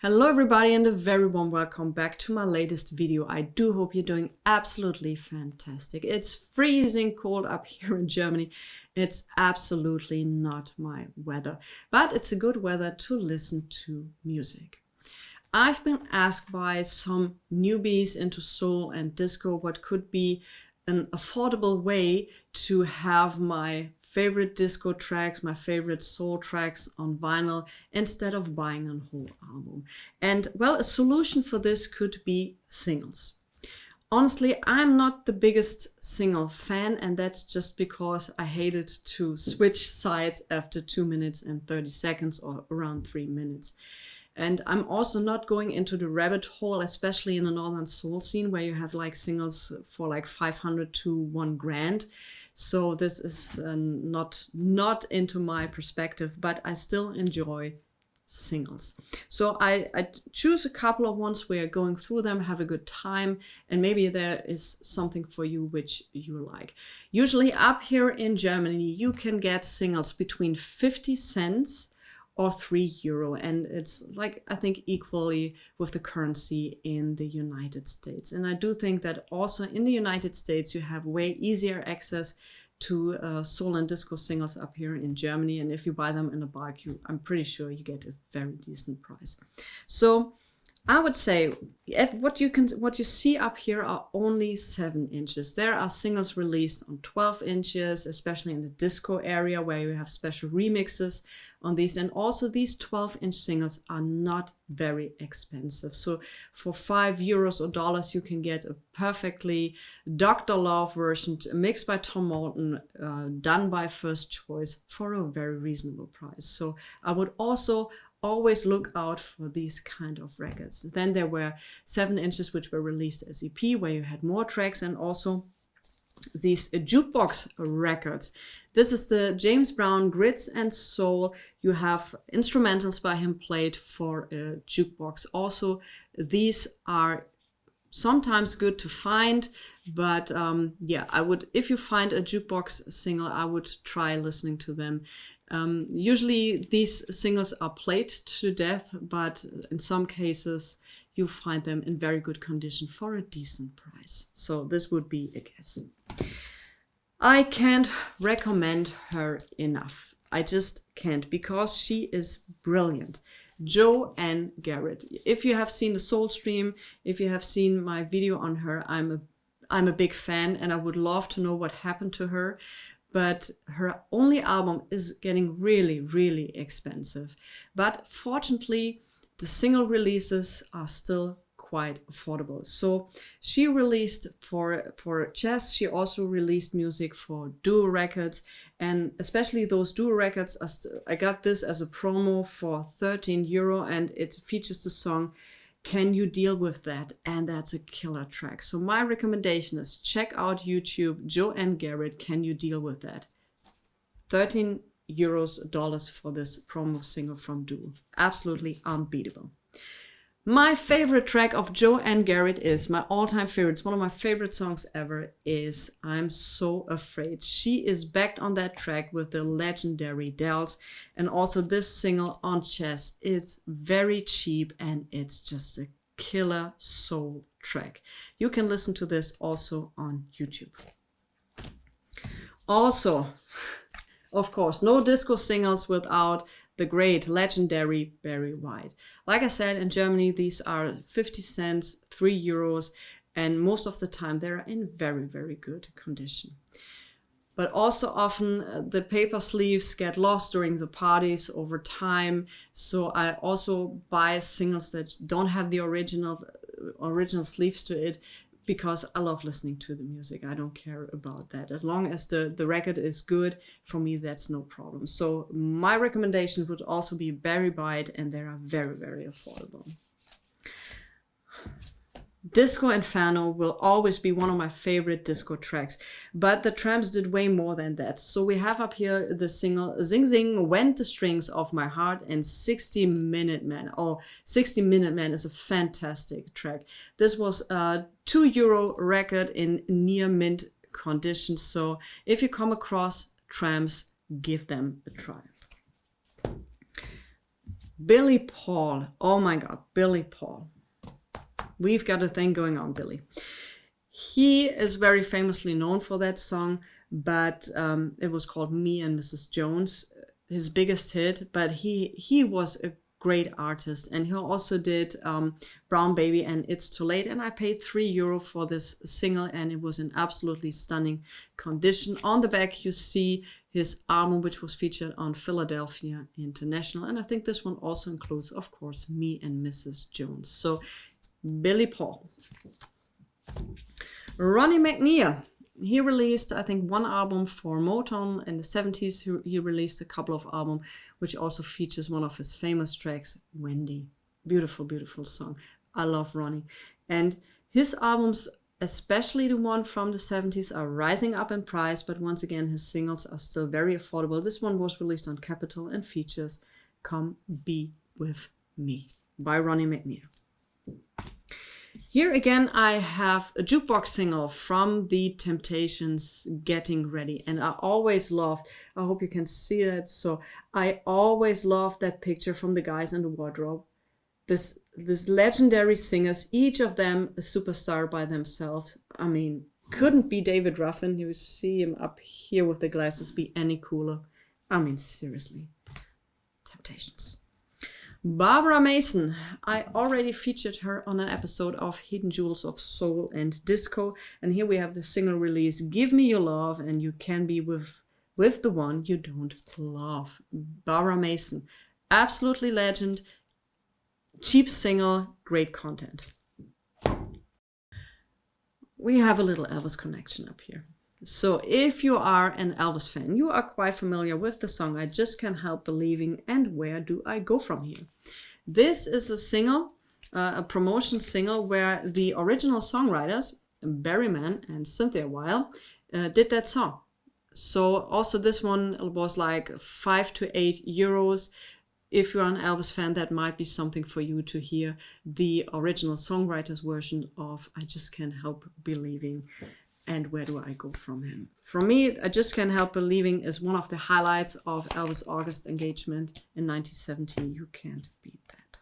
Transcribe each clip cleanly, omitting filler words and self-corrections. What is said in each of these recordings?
Hello everybody and a very warm welcome back to my latest video. I do hope you're doing absolutely fantastic. It's freezing cold up here in Germany. It's absolutely not my weather, but it's a good weather to listen to music. I've been asked by some newbies into soul and disco what could be an affordable way to have my favorite disco tracks, my favorite soul tracks on vinyl instead of buying a whole album. And well, a solution for this could be singles. Honestly, I'm not the biggest single fan, and that's just because I hated to switch sides after 2 minutes and 30 seconds or around 3 minutes. And I'm also not going into the rabbit hole, especially in the Northern Soul scene where you have like singles for like 500 to $1,000. So this is not into my perspective, but I still enjoy singles. So I choose a couple of ones where going through them, have a good time, and maybe there is something for you which you like. Usually up here in Germany, you can get singles between 50 cents or €3, and it's like I think equally with the currency in the United States. And I do think that also in the United States you have way easier access to soul and disco singles up here in Germany, and if you buy them in a bulk, I'm pretty sure you get a very decent price. So I would say what you see up here are only 7 inches. There are singles released on 12 inches, especially in the disco area where you have special remixes on these. And also these 12-inch singles are not very expensive. So for €5 or dollars, you can get a perfectly Dr. Love version mixed by Tom Moulton, done by First Choice for a very reasonable price. So I would also always look out for these kind of records. Then there were 7 inches which were released as EP where you had more tracks, and also these jukebox records. This is the James Brown Grits and Soul. You have instrumentals by him played for a jukebox. Also, these are sometimes good to find, but yeah, I would, if you find a jukebox single, I would try listening to them. Usually these singles are played to death, but in some cases you find them in very good condition for a decent price. So this would be a guess. I can't recommend her enough. I just can't, because she is brilliant. Jo Ann Garrett. If you have seen the Soul Stream, if you have seen my video on her, I'm a big fan, and I would love to know what happened to her. But her only album is getting really, really expensive. But fortunately, the single releases are still quite affordable. So she released for jazz. She also released music for duo records, and especially those duo records. I got this as a promo for €13, and it features the song "Can You Deal With That?" and that's a killer track. So my recommendation is check out YouTube, Jo Ann Garrett, "Can You Deal With That?" €13 dollars for this promo single from Duo. Absolutely unbeatable. My favorite track of Jo Ann Garrett is my all-time favorite. It's one of my favorite songs ever, is "I'm So Afraid." She is backed on that track with the legendary Dells, and also this single on Chess is very cheap and it's just a killer soul track. You can listen to this also on YouTube. Also, of course, no disco singles without the great legendary Barry White. Like I said, in Germany, these are 50 cents, €3, and most of the time they're in very, very good condition. But also often the paper sleeves get lost during the parties over time. So I also buy singles that don't have the original sleeves to it, because I love listening to the music. I don't care about that. As long as the record is good, for me, that's no problem. So my recommendation would also be Barry White, and they are very, very affordable. Disco Inferno will always be one of my favorite disco tracks, but the Tramps did way more than that. So we have up here the single "Zing Zing Went the Strings of My Heart" and 60 Minute Man. Oh, 60 Minute Man is a fantastic track. This was a €2 record in near mint condition. So if you come across Tramps, give them a try. Billy Paul. Oh my God, Billy Paul. We've got a thing going on, Billy. He is very famously known for that song, but it was called Me and Mrs. Jones, his biggest hit. But he was a great artist, and he also did Brown Baby and It's Too Late. And I paid €3 for this single, and it was in absolutely stunning condition. On the back, you see his album, which was featured on Philadelphia International. And I think this one also includes, of course, Me and Mrs. Jones. So Billy Paul. Ronnie McNeil. He released, I think, one album for Motown in the 70s. He released a couple of albums, which also features one of his famous tracks, Wendy. Beautiful, beautiful song. I love Ronnie. And his albums, especially the one from the 70s, are rising up in price, but once again, his singles are still very affordable. This one was released on Capitol and features Come Be With Me by Ronnie McNeil. Here again, I have a jukebox single from The Temptations, Getting Ready. And I always loved, I hope you can see that. So I always loved that picture from the guys in the wardrobe. This legendary singers, each of them a superstar by themselves. I mean, couldn't be David Ruffin. You see him up here with the glasses, be any cooler. I mean, seriously. Temptations. Barbara Mason. I already featured her on an episode of Hidden Jewels of Soul and Disco. And here we have the single release, Give Me Your Love, and You Can Be with the One You Don't Love. Barbara Mason. Absolutely legend. Cheap single, great content. We have a little Elvis connection up here. So if you are an Elvis fan, you are quite familiar with the song I Just Can't Help Believing and Where Do I Go From Here. This is a single, a promotion single where the original songwriters, Barry Mann and Cynthia Weil, did that song. So also this one was like €5 to €8. If you're an Elvis fan, that might be something for you to hear the original songwriters version of I Just Can't Help Believing. And Where Do I Go From Him? For me, I Just Can't Help Believing is one of the highlights of Elvis' August engagement in 1970. You can't beat that.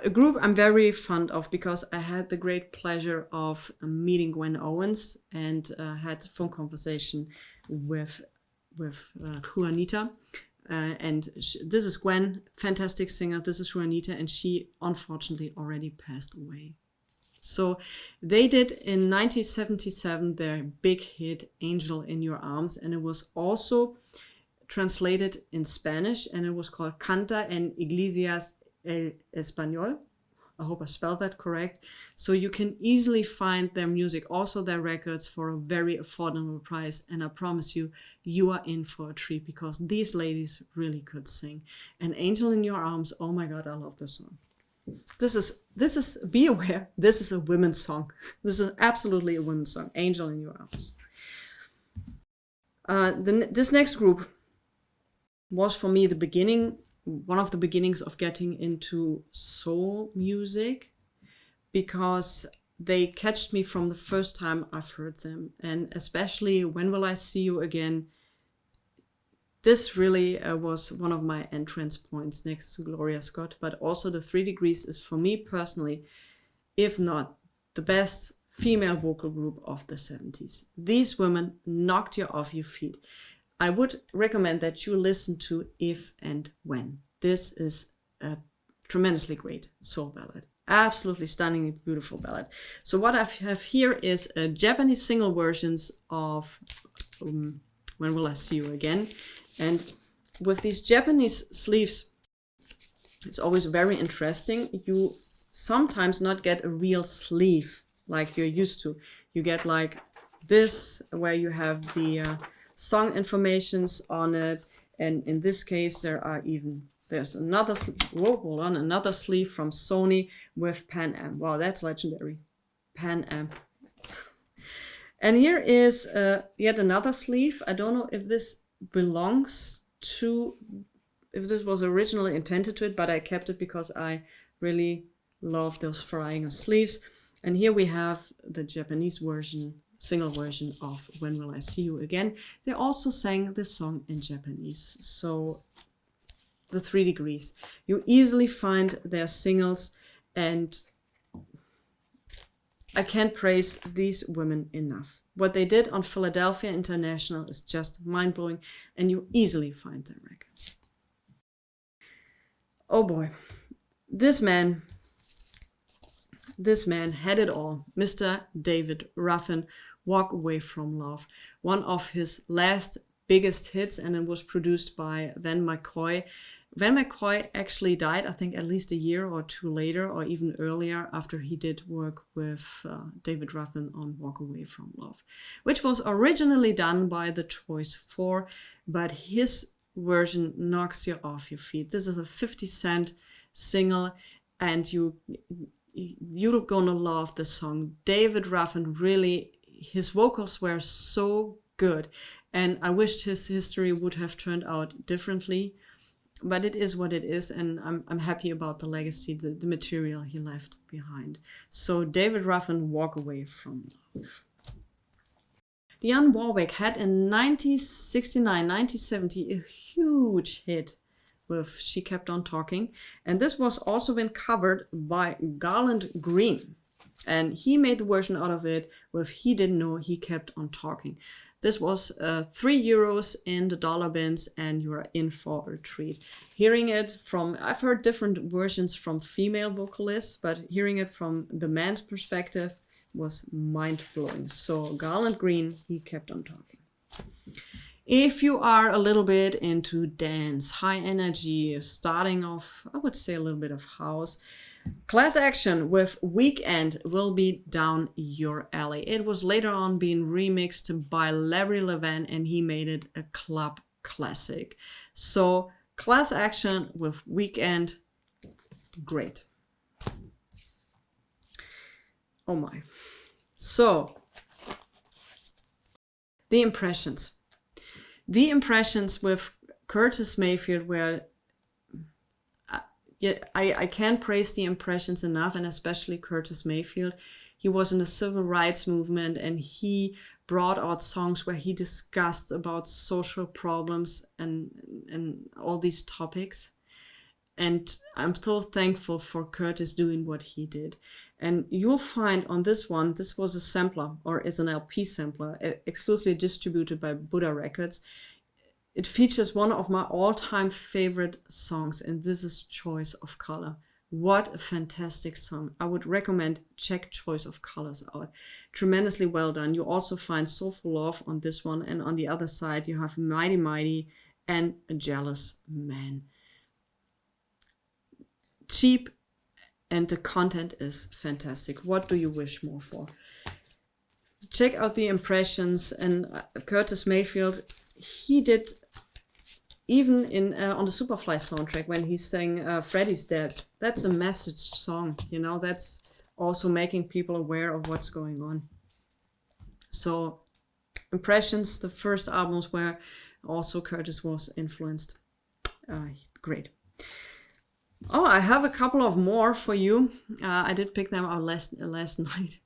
A group I'm very fond of because I had the great pleasure of meeting Gwen Owens and had a phone conversation with Juanita. And this is Gwen, fantastic singer. This is Juanita, and she unfortunately already passed away. So they did in 1977 their big hit Angel in Your Arms, and it was also translated in Spanish, and it was called Canta en Iglesias el Español. I hope I spelled that correct. So you can easily find their music, also their records, for a very affordable price. And I promise you, you are in for a treat because these ladies really could sing. And Angel in Your Arms, oh my God, I love this song. This is, be aware, this is a women's song. This is absolutely a women's song, Angel in Your Arms. This next group was for me one of the beginnings of getting into soul music because they catched me from the first time I've heard them. And especially When Will I See You Again? This really was one of my entrance points next to Gloria Scott, but also the 3 Degrees is for me personally, if not the best female vocal group of the 70s. These women knocked you off your feet. I would recommend that you listen to If and When. This is a tremendously great soul ballad. Absolutely stunningly beautiful ballad. So what I have here is a Japanese single versions of When Will I See You Again? And with these Japanese sleeves, it's always very interesting. You sometimes not get a real sleeve like you're used to. You get like this, where you have the song informations on it. And in this case, there's another sleeve. Whoa, hold on, another sleeve from Sony with Pan Am. Wow, that's legendary. Pan Am. And here is yet another sleeve. I don't know if this belongs to, if this was originally intended to it, but I kept it because I really love those flying sleeves. And here we have the Japanese version, single version of When Will I See You Again. They also sang this song in Japanese. So the 3 Degrees. You easily find their singles, and I can't praise these women enough. What they did on Philadelphia International is just mind-blowing, and you easily find their records. Oh boy, this man had it all. Mr. David Ruffin, Walk Away From Love, one of his last biggest hits, and it was produced by Van McCoy. Van McCoy actually died, I think, at least a year or two later, or even earlier, after he did work with David Ruffin on Walk Away From Love, which was originally done by the Choice 4, but his version knocks you off your feet. This is a 50-cent single, and you're gonna love the song. David Ruffin, really, his vocals were so good, and I wished his history would have turned out differently. But it is what it is, and I'm happy about the legacy, the material he left behind. So David Ruffin, Walk Away From Love. Dionne Warwick had in 1969, 1970 a huge hit with She Kept On Talking. And this was also been covered by Garland Green. And he made the version out of it with He Didn't Know He Kept On Talking. This was €3 in the dollar bins, and you are in for a treat. Hearing it from, I've heard different versions from female vocalists, but hearing it from the man's perspective was mind-blowing. So Garland Green, He Kept On Talking. If you are a little bit into dance, high energy, starting off, I would say a little bit of house, Class Action with Weekend will be down your alley. It was later on being remixed by Larry Levan, and he made it a club classic. So Class Action with Weekend, great. Oh my. So, the Impressions. The Impressions with Curtis Mayfield were, I can't praise the Impressions enough, and especially Curtis Mayfield. He was in the civil rights movement, and he brought out songs where he discussed about social problems and all these topics. And I'm so thankful for Curtis doing what he did. And you'll find on this one, this was a sampler, or is an LP sampler, exclusively distributed by Buddha Records. It features one of my all-time favorite songs, and this is Choice of Color. What a fantastic song. I would recommend check Choice of Colors out. Tremendously well done. You also find Soulful Love on this one, and on the other side you have Mighty Mighty and A Jealous Man. Cheap, and the content is fantastic. What do you wish more for? Check out the Impressions, and Curtis Mayfield, he did even in on the Superfly soundtrack when he sang Freddy's Dead. That's a message song, you know, that's also making people aware of what's going on. So Impressions, the first albums where also Curtis was influenced. Great. Oh, I have a couple of more for you. I did pick them out last night.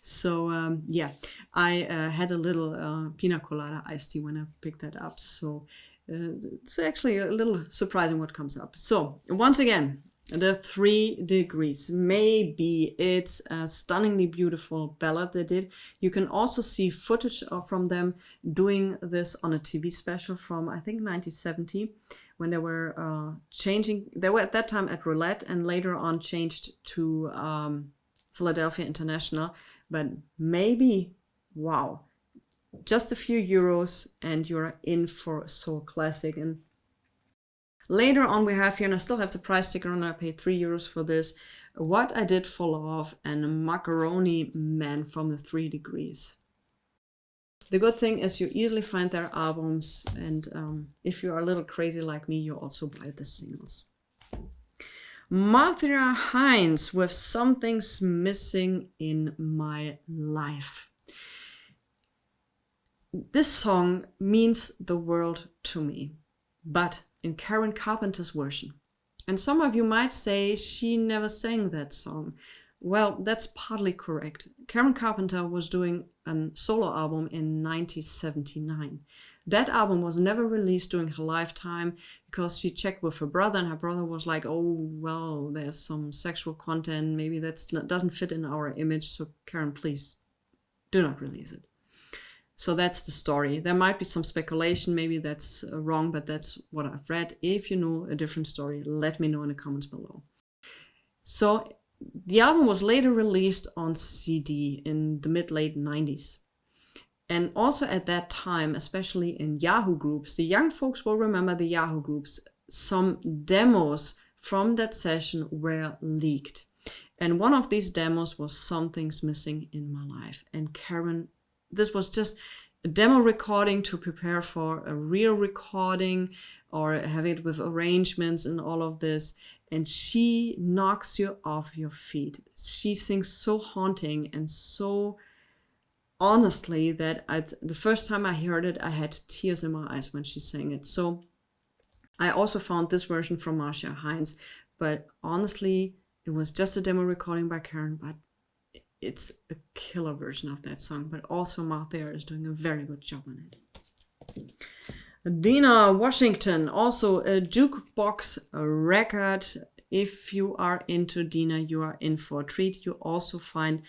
So yeah, I had a little pina colada iced tea when I picked that up. So it's actually a little surprising what comes up. So once again, the 3 Degrees. Maybe it's a stunningly beautiful ballad they did. You can also see footage from them doing this on a TV special from, I think, 1970. When they were changing, they were at that time at Roulette and later on changed to Philadelphia International. But maybe, wow, just a few euros and you're in for a soul classic. And later on we have here, and I still have the price sticker on, I paid €3 for this, What I Did for Love and Macaroni Man from the 3 Degrees. The good thing is you easily find their albums, and if you are a little crazy like me, you also buy the singles. Martha Hines with Something's Missing in My Life. This song means the world to me, but in Karen Carpenter's version. And some of you might say she never sang that song. Well, that's partly correct. Karen Carpenter was doing a solo album in 1979. That album was never released during her lifetime because she checked with her brother, and her brother was like, oh, well, there's some sexual content, maybe that doesn't fit in our image, so Karen, please do not release it. So that's the story. There might be some speculation, maybe that's wrong, but that's what I've read. If you know a different story, let me know in the comments below. So the album was later released on CD in the mid-late 90s. And also at that time, especially in Yahoo groups, the young folks will remember the Yahoo groups, some demos from that session were leaked. And one of these demos was Something's Missing in My Life. And Karen, this was just a demo recording to prepare for a real recording or have it with arrangements and all of this. And she knocks you off your feet. She sings so haunting and so honestly that the first time I heard it, I had tears in my eyes when she sang it. So I also found this version from Marcia Hines, but honestly, it was just a demo recording by Karen, but it's a killer version of that song. But also Mark there is doing a very good job on it. Dinah Washington, also a jukebox record. If you are into Dinah, you are in for a treat. You also find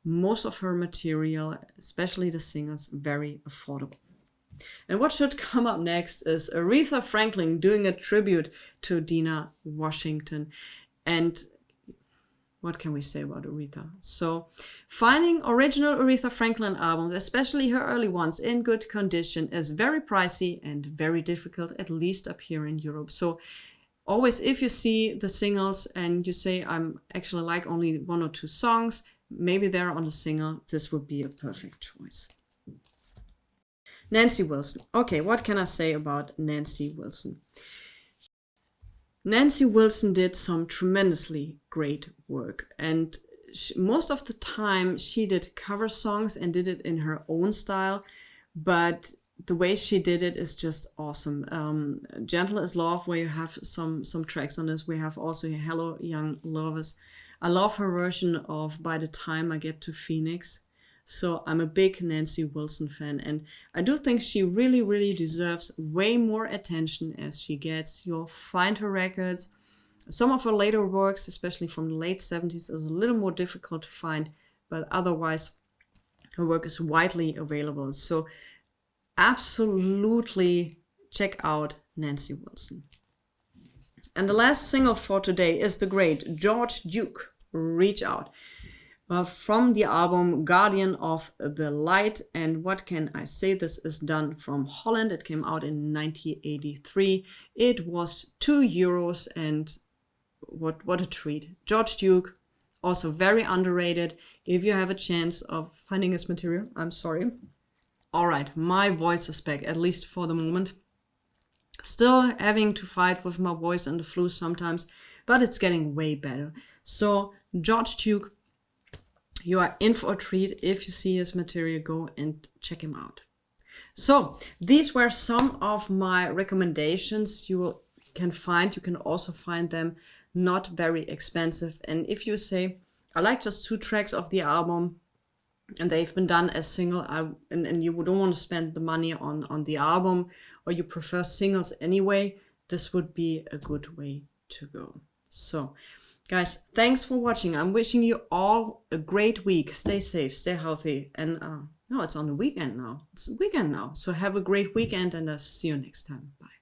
most of her material, especially the singers, very affordable. And what should come up next is Aretha Franklin doing a tribute to Dinah Washington. And what can we say about Aretha? So finding original Aretha Franklin albums, especially her early ones, in good condition is very pricey and very difficult, at least up here in Europe. So always, if you see the singles and you say, I'm actually like only 1 or 2 songs, maybe they're on the single, this would be a perfect choice. Nancy Wilson. Okay, what can I say about Nancy Wilson? Nancy Wilson did some tremendously great work, and most of the time she did cover songs and did it in her own style, but the way she did it is just awesome. Gentle as Love, where you have some tracks on this. We have also Hello Young Lovers. I love her version of By the Time I Get to Phoenix. So I'm a big Nancy Wilson fan, and I do think she really, really deserves way more attention as she gets. You'll find her records. Some of her later works, especially from the late 70s, is a little more difficult to find, but otherwise her work is widely available. So absolutely check out Nancy Wilson. And the last single for today is the great George Duke, Reach Out. Well, from the album Guardian of the Light. And what can I say? This is done from Holland. It came out in 1983. It was €2, and what a treat. George Duke, also very underrated. If you have a chance of finding his material, I'm sorry. All right, my voice is back, at least for the moment. Still having to fight with my voice and the flu sometimes, but it's getting way better. So George Duke, you are in for a treat. If you see his material, go and check him out. So these were some of my recommendations you can also find them not very expensive. And if you say, I like just 2 tracks of the album and they've been done as single, and you don't want to spend the money on the album, or you prefer singles anyway, this would be a good way to go. So guys, thanks for watching. I'm wishing you all a great week. Stay safe, stay healthy. And no, it's on the weekend now. It's weekend now. So have a great weekend, and I'll see you next time. Bye.